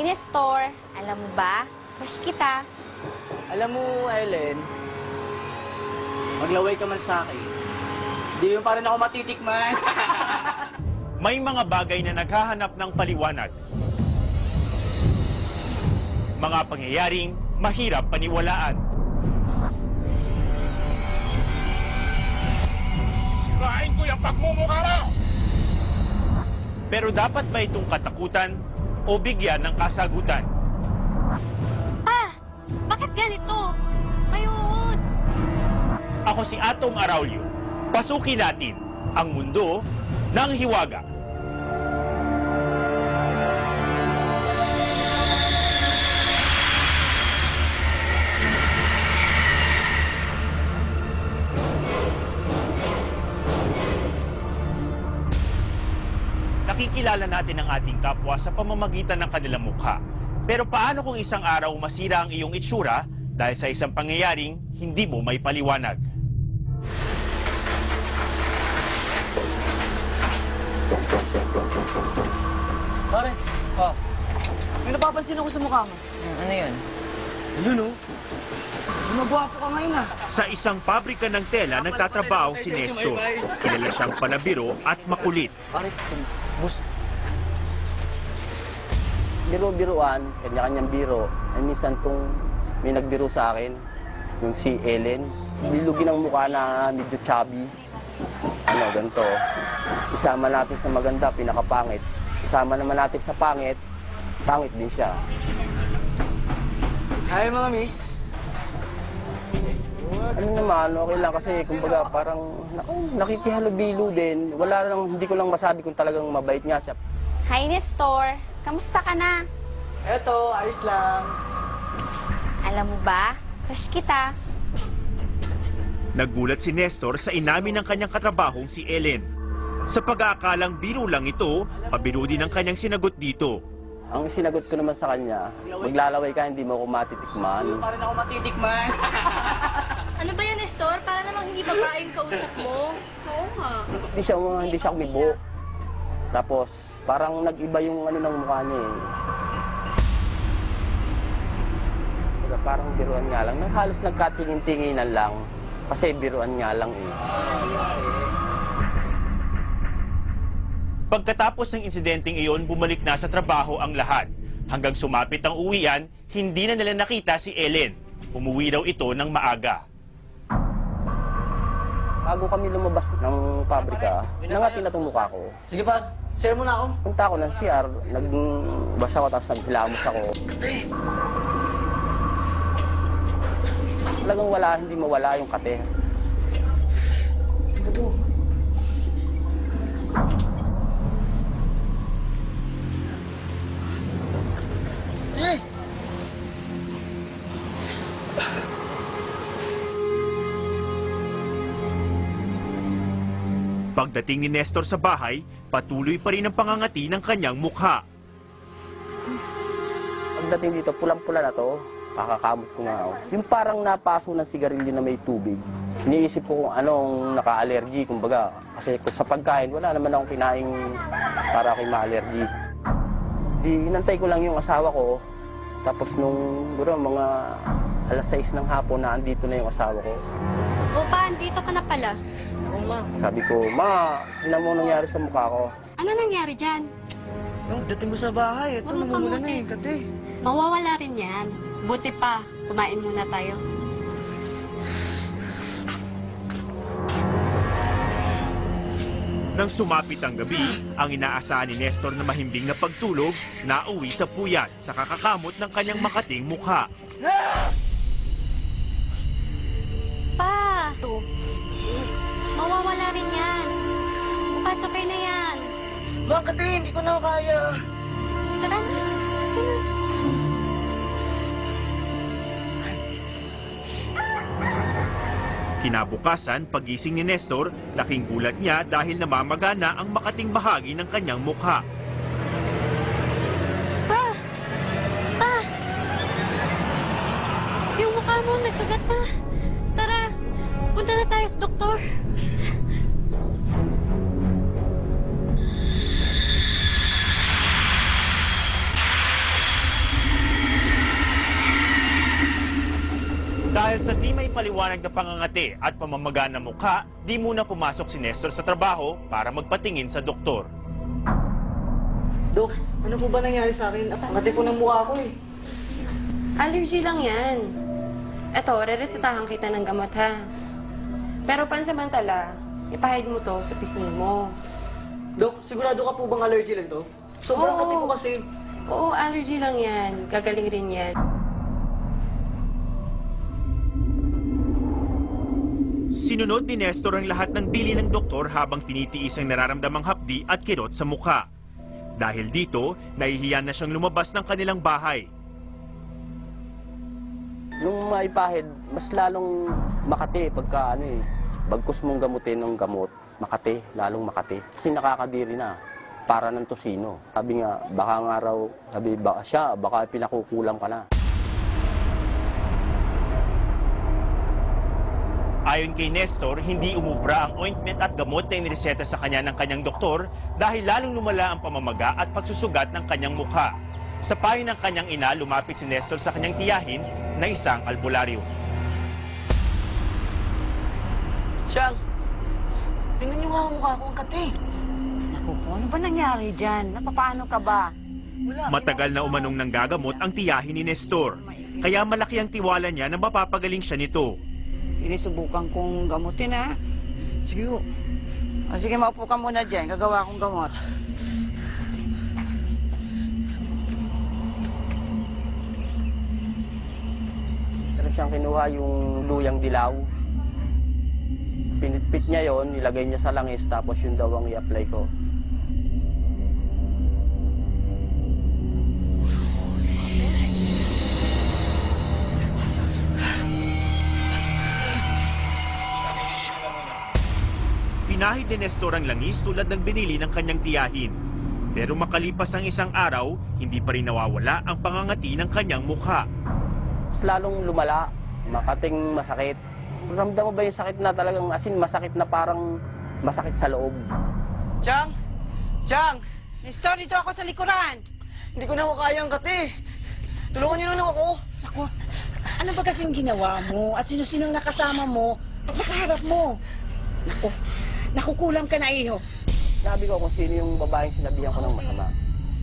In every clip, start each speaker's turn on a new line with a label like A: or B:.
A: Nestor, alam mo ba? Crush kita.
B: Alam mo, Ellen, maglaway ka man sa akin. Hindi mo pa rin ako matitikman.
C: May mga bagay na naghahanap ng paliwanag. Mga pangyayaring mahirap paniwalaan. Sirain ko yung pagmumukha mo! Pero dapat ba itong katakutan o bigyan ng kasagutan?
A: Bakit ganito? Mayuod.
C: Ako si Atong Araulio. Pasukin natin ang mundo ng hiwaga. Nakikilala natin ang ating kapwa sa pamamagitan ng kanilang mukha. Pero paano kung isang araw masira ang iyong itsura dahil sa isang pangyayaring hindi mo may paliwanag?
B: Pare, may napapansin ako sa mukha mo.
D: Ano yun?
B: Yun o. Gumagwapo ka ngayon ah.
C: Sa isang pabrika ng tela nagtatrabaho si Nestor. Kilala siyang panabiro at makulit.
B: Pare, bus. Biro-biroan, kanya-kanyang biro. Ay minsan kung may nagbiro sa akin, yung si Ellen, bilugin ang mukha na medyo chubby. Ano, ganito. Isama natin sa maganda, pinakapangit. Isama naman natin sa pangit, pangit din siya. Hi mga miss. Ano naman, okay lang kasi kumbaga parang nakikihalubilo din. Wala lang, hindi ko lang masabi kung talagang mabait nga siya.
A: Hi, Nestor. Kamusta ka na?
B: Eto, ayos lang.
A: Alam mo ba? Crush kita.
C: Nagulat si Nestor sa inamin ng kanyang katrabahong si Ellen. Sa pag-aakalang biro lang ito, pabiro din ang kanyang sinagot dito.
B: Ang sinagot ko naman sa kanya, maglalaway ka, hindi mo ako matitikman. Hindi pa rin ako matitikman.
A: Ano ba yan, Nestor? Para namang hindi babaeng kausap mo. Oo nga.
B: Hindi siya kumibo. Tapos, parang nag-iba yung ano ng mukha niya eh. Parang biruan nga lang. Halos nagkatingin-tinginan lang. Kasi biruan nga lang eh.
C: Pagkatapos ng insidenteng iyon, bumalik na sa trabaho ang lahat. Hanggang sumapit ang uwian, hindi na nila nakita si Ellen. Umuwi daw ito ng maaga.
B: Bago kami lumabas ng pabrika, nangatin na itong mukha ko. Sige pa, share mo na ako. Punta ako ng CR, nagbasa ko tapos naghilamos ako. Talagang wala, hindi mawala yung kate. Ito.
C: Pagdating ni Nestor sa bahay, patuloy pa rin ang pangangati ng kanyang mukha.
B: Pagdating dito, pulang-pula na to, kakakamot ko nga ako. Yung parang napaso ng sigarilyo na may tubig. Iniisip ko kung anong naka-allergy, kumbaga. Kasi kung sa pagkain, wala naman akong kinaing para ako'y ma-allergy. Inantay ko lang yung asawa ko. Tapos nung mga alas 6 ng hapon na andito na yung asawa ko.
A: Opa, andito ka na pala.
B: Sabi ko, Ma, ano mo nangyari sa mukha ko?
A: Ano nangyari dyan?
D: Yung dating mo sa bahay, ito
A: Huwag mo
D: namumula na
A: kamutin.
D: eh, kate.
A: Mawawala rin yan. Buti pa, kumain muna tayo.
C: Nang sumapit ang gabi, ang inaasahan ni Nestor na mahimbing na pagtulog, nauwi sa puyat sa kakakamot ng kanyang makating mukha.
A: Pa! Mawawala rin yan. Bukas okay na yan.
D: Bakit eh, hindi ko na kaya.
A: Tara na.
C: Kinabukasan, pagising ni Nestor, laking gulat niya dahil namamaga na ang makating bahagi ng kanyang mukha.
A: Pa! Pa! Yung mukha mo, nagsugat na. Tara, punta na tayo sa doktor.
C: Dahil sa di may paliwanag na pangangati at pamamaga ng mukha, di muna pumasok si Nestor sa trabaho para magpatingin sa doktor.
D: Dok, ano po ba nangyari sa akin? Ngati po ng mukha ko eh.
E: Allergy lang yan. Eto, re-resetahan kita ng gamot ha. Pero pansamantala, ipahid mo to sa pisngi mo.
D: Dok, sigurado ka po bang allergy lang to? Sobrang
E: Oo.
D: kati po kasi.
E: Oo, allergy lang yan. Gagaling rin yan.
C: Sinunod ni Nestor ang lahat ng bili ng doktor habang tinitiis ang nararamdamang hapdi at kirot sa mukha. Dahil dito, nahihiya na siyang lumabas ng kanilang bahay.
B: Nung maipahid, mas lalong makati pagka bagkus mong gamutin ng gamot, makati, lalong makati. Kasi nakakadiri na, para ng tosino. Sabi nga, baka nga raw, baka pinakukulang ka na.
C: Ayon kay Nestor, hindi umubra ang ointment at gamot na inireseta sa kanya ng kanyang doktor dahil lalong lumala ang pamamaga at pagsusugat ng kanyang mukha. Sa payo ng kanyang ina, lumapit si Nestor sa kanyang tiyahin na isang albularyo.
D: Siyang, tingnan niyo nga ang mukha ko, ang kati.
F: Naku po, ano ba nangyari dyan? Napapaano ka ba?
D: Wala.
C: Matagal na umanong nanggagamot ang tiyahin ni Nestor. Kaya malaki ang tiwala niya na mapapagaling siya nito.
F: Sinusubukan kong gamutin, ha?
D: Sige po.
F: Sige, maupo ka muna dyan. Gagawa akong gamot.
B: Pero siyang kinuha yung luyang dilaw. Pinitpit niya yon, nilagay niya sa langis, tapos yun daw ang i-apply ko.
C: Pinahid ni Nestor ang langis tulad ng binili ng kanyang tiyahin. Pero makalipas ang isang araw, hindi pa rin nawawala ang pangangati ng kanyang mukha.
B: Mas lalong lumala, makating masakit. Ramdam mo ba yung sakit na talagang asin masakit na parang masakit sa loob?
D: Siyang! Siyang!
F: Nestor, dito ako sa likuran.
D: Hindi ko na ako kaya ang kati. Tulungan niyo na lang ako.
F: Naku, ano ba kasing ginawa mo? At sino-sinong nakasama mo? Nakaharap mo. Naku, nakukulang ka na, iho.
B: Sabi ko kung sino yung babaeng sinabihan ko ng masama.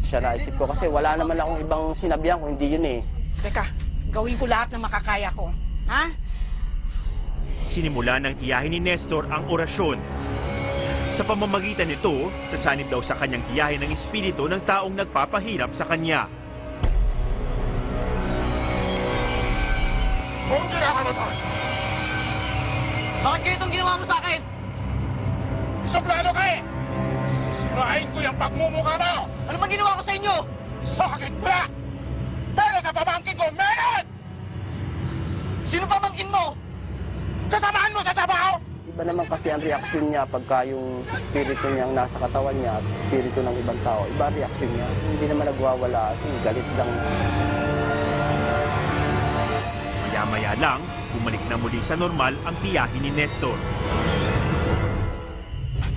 B: Siya naisip ko kasi wala naman akong ibang sinabihan ko, hindi yun eh.
F: Teka, gawin ko lahat ng makakaya ko. Ha?
C: Sinimula ng tiyahin ni Nestor ang orasyon. Sa pamamagitan nito, sasanib daw sa kanyang tiyahin ng espiritu ng taong nagpapahirap sa kanya.
D: Bakit kayo itong ginawa mo sa akin?
G: Suplado ka eh! Sirahin ko yung pagmumukha mo!
D: Ano bang ginawa ko sa inyo?
G: Bakit ba? Pero sa pamangkin ko, meron!
D: Sino pamangkin mo?
G: Kasamahan mo sa trabaho!
B: Iba naman kasi ang reaksyon niya pagka yung espiritu niyang nasa katawan niya at espiritu ng ibang tao. Iba ang reaksyon niya. Hindi naman nagwawala. Galit lang.
C: Maya-maya lang, bumalik na muli sa normal ang tiyahin ni Nestor.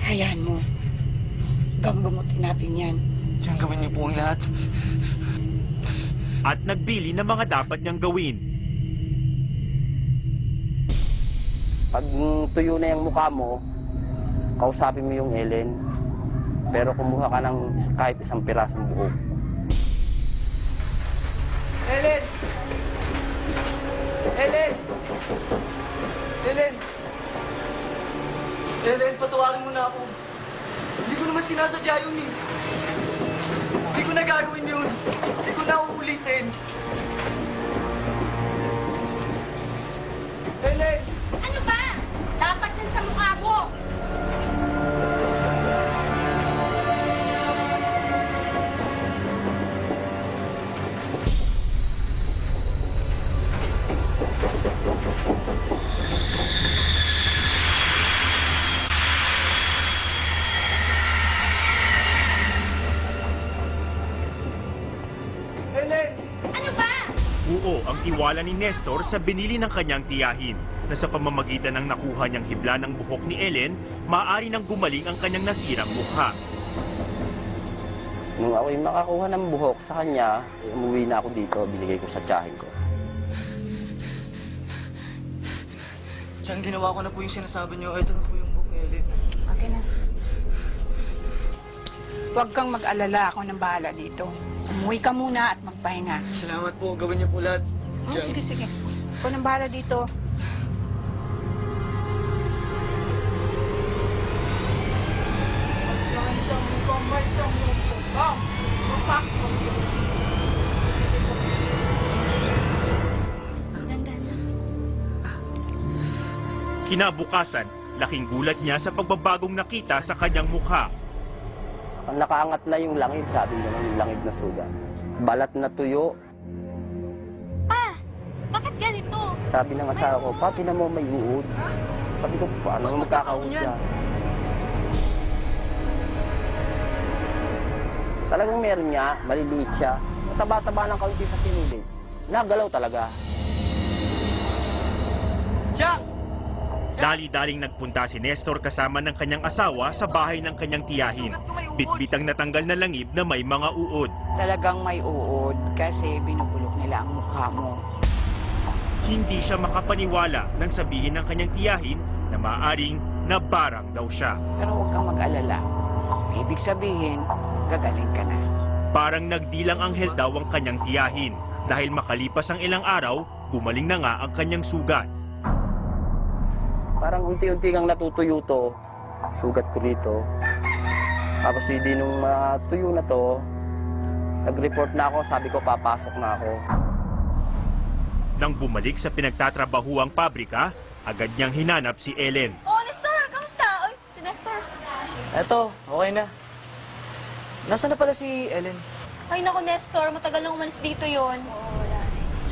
F: Hayaan mo. Gagamutin natin yan.
D: Siyang, gawin niyo po ang lahat.
C: At nagbili ng mga dapat niyang gawin.
B: Pag tuyo na yung mukha mo, kausapin mo yung Ellen. Pero kumuha ka ng kahit isang pirasong buhok.
D: Ellen! Ellen! Ellen! Ellen, patawarin mo na ako. Hindi ko naman sinasadya yun eh. Hindi ko na gagawin yun. Hindi ko na uulitin. Ellen!
A: Ano ba? Dapat yan sa mukha mo!
D: Ellen!
A: Ano ba?
C: Buo ang tiwala ni Nestor sa binili ng kanyang tiyahin na sa pamamagitan ng nakuha niyang hibla ng buhok ni Ellen, maaari nang gumaling ang kanyang nasirang mukha.
B: Nung ako'y makakuha ng buhok sa kanya, umuwi na ako dito, binigay ko sa tiyahin ko.
D: Siyang ginawa ko na po yung sinasabi niyo. Ito na po yung book ni Ellen.
F: Okay na. Huwag kang mag-alala. Ako nang bahala dito. Umuwi ka muna at magpahinga.
D: Salamat po. Gawin niyo po lahat. Jang.
F: Sige, sige. Ako nang bahala dito.
C: Kinabukasan, laking gulat niya sa pagbabagong nakita sa kanyang mukha.
B: Nakaangat na yung langid, sabi niya, yung langid na sugat. Balat na tuyo.
A: Pa, bakit ganito?
B: Sabi ng asawa ko, pa, tinan mo may uod. Sabi ko, paano magkakaroon
D: yan?
B: yan? Talagang meron niya, maliliit siya. Mataba-taba ng kaunti sa sinulid. Nagalaw talaga.
D: Siya!
C: Dali-daling nagpunta si Nestor kasama ng kanyang asawa sa bahay ng kanyang tiyahin. Bitbitang natanggal na langib na may mga uod.
F: Talagang may uod kasi binubulok nila ang mukha mo.
C: Hindi siya makapaniwala nang sabihin ng kanyang tiyahin na maaring nabarang daw siya.
F: Pero huwag kang mag-alala. Ibig sabihin, gagaling ka na.
C: Parang nagdilang anghel daw ang kanyang tiyahin. Dahil makalipas ang ilang araw, gumaling na nga ang kanyang sugat.
B: Parang unti-unti kang natutuyo to. Sugat ko rito. Tapos hindi nung tuyo na to, nag-report na ako, sabi ko papasok na ako.
C: Nang bumalik sa pinagtatrabahuang pabrika, agad niyang hinanap si Ellen.
A: Oh, Nestor, kamusta? Oy, si Nestor.
D: Eto, okay na. Nasaan na pala si Ellen?
A: Ay, naku, Nestor, matagal nang umalis dito yon.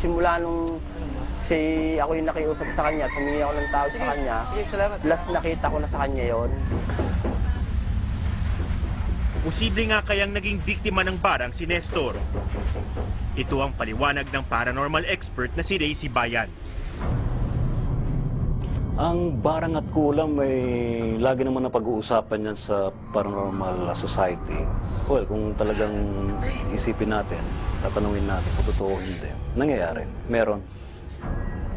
B: Simula nung ako yung nakiusap sa kanya, tumingi ako ng tawag sa kanya.
D: Sige, salamat.
B: Last nakita ko na sa kanya yon.
C: Posible nga kayang naging biktima ng barang si Nestor. Ito ang paliwanag ng paranormal expert na si Ray Sibayan.
H: Ang barang at kulam may lagi naman na pag-uusapan yan sa paranormal society. Well, kung talagang isipin natin, tatanungin natin kung totoo hindi. Nangyayari, meron.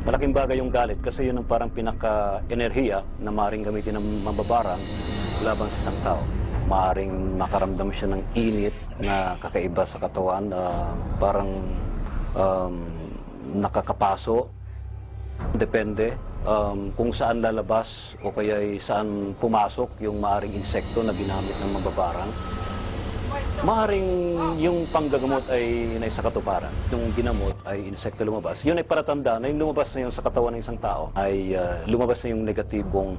H: Malaking bagay yung galit kasi yun ang parang pinaka-enerhiya na maaaring gamitin ng mababarang laban sa isang tao. Maaaring makaramdam siya ng init na kakaiba sa katawan, parang nakakapaso. Depende kung saan lalabas o kaya saan pumasok yung maaaring insekto na ginamit ng mababarang. Maaaring yung panggagamot ay nasa katuparan. Yung ginamot ay insekto lumabas. Yun ay paratanda na yung lumabas na yun sa katawan ng isang tao ay lumabas na yung negatibong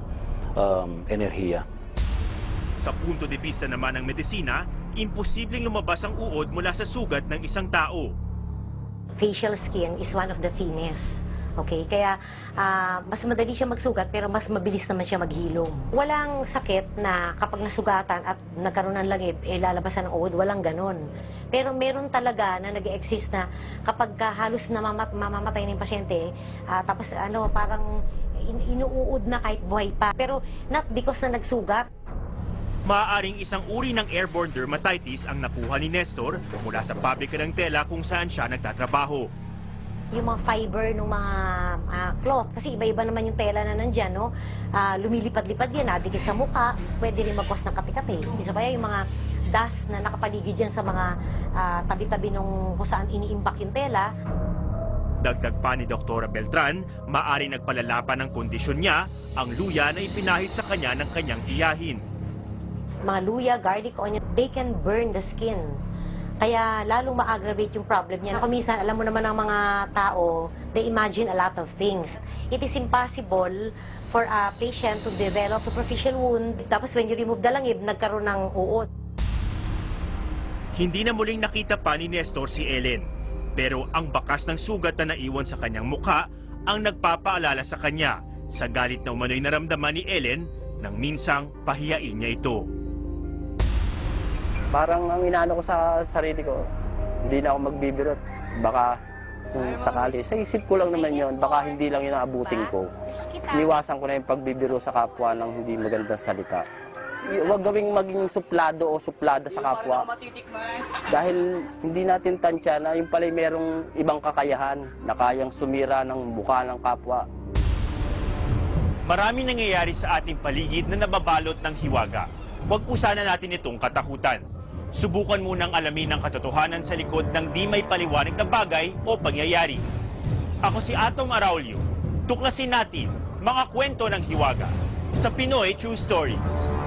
H: enerhiya.
C: Sa punto de vista naman ng medisina, imposibleng lumabas ang uod mula sa sugat ng isang tao.
I: Facial skin is one of the thinnest. Okay, kaya mas madali siya magsugat pero mas mabilis naman siya maghilom. Walang sakit na kapag nasugatan at nagkaroon ng langib, lalabasan ng uod, walang ganon. Pero meron talaga na nag-exist na kapag halos mamamatay na yung pasyente, tapos parang inuud na kahit buhay pa. Pero not because na nagsugat.
C: Maaaring isang uri ng airborne dermatitis ang nakuha ni Nestor mula sa pabrika ng tela kung saan siya nagtatrabaho.
I: Yung mga fiber ng mga cloth, kasi iba-iba naman yung tela na nandyan, no? Lumilipad-lipad yan, nadikit sa mukha, pwede rin mag-cause ng kape-kape. Isa pa yung mga dust na nakapaligid dyan sa mga tabi-tabi nung kung saan iniimbak yung tela.
C: Dagdag pa ni Dr. Beltran, maaaring nagpalala pa ng kondisyon niya ang luya na ipinahid sa kanya ng kanyang tiyahin.
I: Mga luya, garlic, onion, they can burn the skin. Kaya lalong ma-aggravate yung problem niya. Minsan, alam mo naman ng mga tao, they imagine a lot of things. It is impossible for a patient to develop superficial wound. Tapos when you remove the langib, nagkaroon ng uod.
C: Hindi na muling nakita pa ni Nestor si Ellen. Pero ang bakas ng sugat na naiwan sa kanyang mukha ang nagpapaalala sa kanya sa galit na umano'y naramdaman ni Ellen nang minsang pahiyain niya ito.
B: Parang ang inaano ko sa sarili ko, hindi na ako magbibirot. Baka kung sakali, sa isip ko lang naman yon, baka hindi lang yun ang abutin ko. Iniwasan ko na yung pagbibiro sa kapwa ng hindi magandang salita. Huwag gawing maging suplado o suplada sa kapwa. Dahil hindi natin tansya na yung pala'y merong ibang kakayahan na kayang sumira ng mukha ng kapwa.
C: Marami nangyayari sa ating paligid na nababalot ng hiwaga. Huwag po sana natin itong katakutan. Subukan munang alamin ang katotohanan sa likod ng di may paliwanag na bagay o pangyayari. Ako si Atom Araulio. Tuklasin natin mga kwento ng hiwaga sa Pinoy True Stories.